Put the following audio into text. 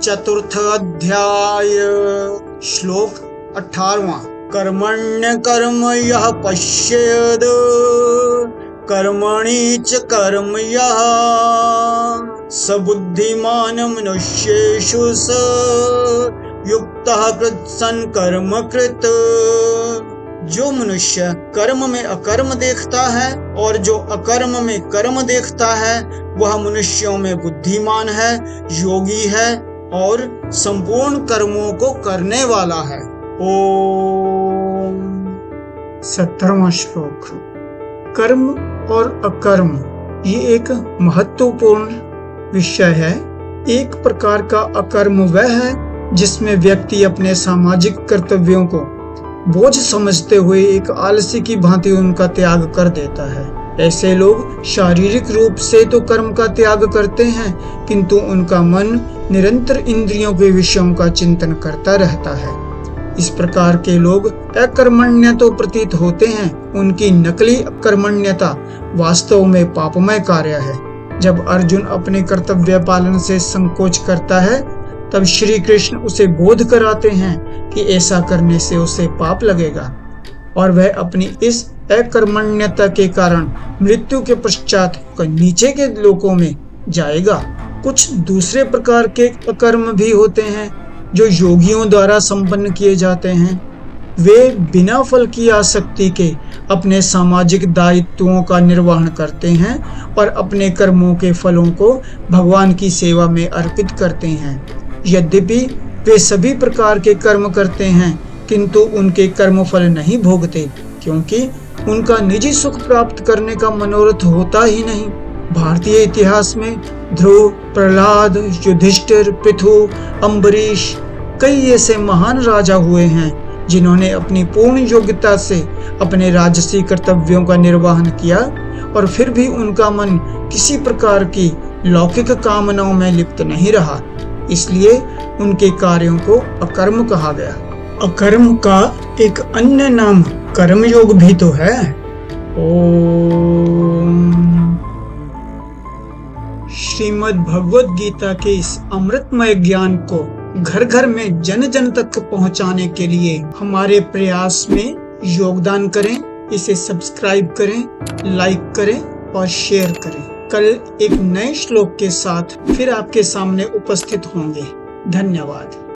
चतुर्थ अध्याय श्लोक 18वां। कर्मण्य कर्म यः पश्येद कर्मणि च कर्म यः स बुद्धिमान मनुष्येषु स युक्तः कृत्सन् कर्म कृत। जो मनुष्य कर्म में अकर्म देखता है और जो अकर्म में कर्म देखता है वह मनुष्यों में बुद्धिमान है, योगी है और संपूर्ण कर्मों को करने वाला है। ओम। 17वां श्लोक। कर्म और अकर्म ये एक महत्वपूर्ण विषय है। एक प्रकार का अकर्म वह है जिसमें व्यक्ति अपने सामाजिक कर्तव्यों को बोझ समझते हुए एक आलसी की भांति उनका त्याग कर देता है। ऐसे लोग शारीरिक रूप से तो कर्म का त्याग करते हैं किंतु उनका मन निरंतर इंद्रियों के विषयों का चिंतन करता रहता है। इस प्रकार के लोग अकर्मण्य तो प्रतीत होते हैं, उनकी नकली अकर्मण्यता वास्तव में पापमय कार्य है। जब अर्जुन अपने कर्तव्य पालन से संकोच करता है तब श्री कृष्ण उसे बोध कराते हैं कि ऐसा करने से उसे पाप लगेगा और वह अपनी इस अकर्मण्यता के कारण मृत्यु के पश्चात नीचे के लोकों में जाएगा। कुछ दूसरे प्रकार के अकर्म भी होते हैं जो योगियों द्वारा संपन्न किए जाते हैं। वे बिना फल की आसक्ति के अपने सामाजिक दायित्वों का निर्वहन करते हैं और अपने कर्मों के फलों को भगवान की सेवा में अर्पित करते हैं। यद्यपि वे सभी प्रकार के कर्म करते हैं किंतु उनके कर्म फल नहीं भोगते क्योंकि उनका निजी सुख प्राप्त करने का मनोरथ होता ही नहीं। भारतीय इतिहास में ध्रुव, प्रहलाद, युधिष्ठिर, पृथु, अम्बरीश कई ऐसे महान राजा हुए हैं जिन्होंने अपनी पूर्ण योग्यता से अपने राजसी कर्तव्यों का निर्वहन किया और फिर भी उनका मन किसी प्रकार की लौकिक कामनाओं में लिप्त नहीं रहा। इसलिए उनके कार्यों को अकर्म कहा गया। अकर्म का एक अन्य नाम कर्मयोग भी तो है। ओम। श्रीमद् भगवद गीता के इस अमृतमय ज्ञान को घर घर में जन जन तक पहुंचाने के लिए हमारे प्रयास में योगदान करें। इसे सब्सक्राइब करें, लाइक करें और शेयर करें। कल एक नए श्लोक के साथ फिर आपके सामने उपस्थित होंगे। धन्यवाद।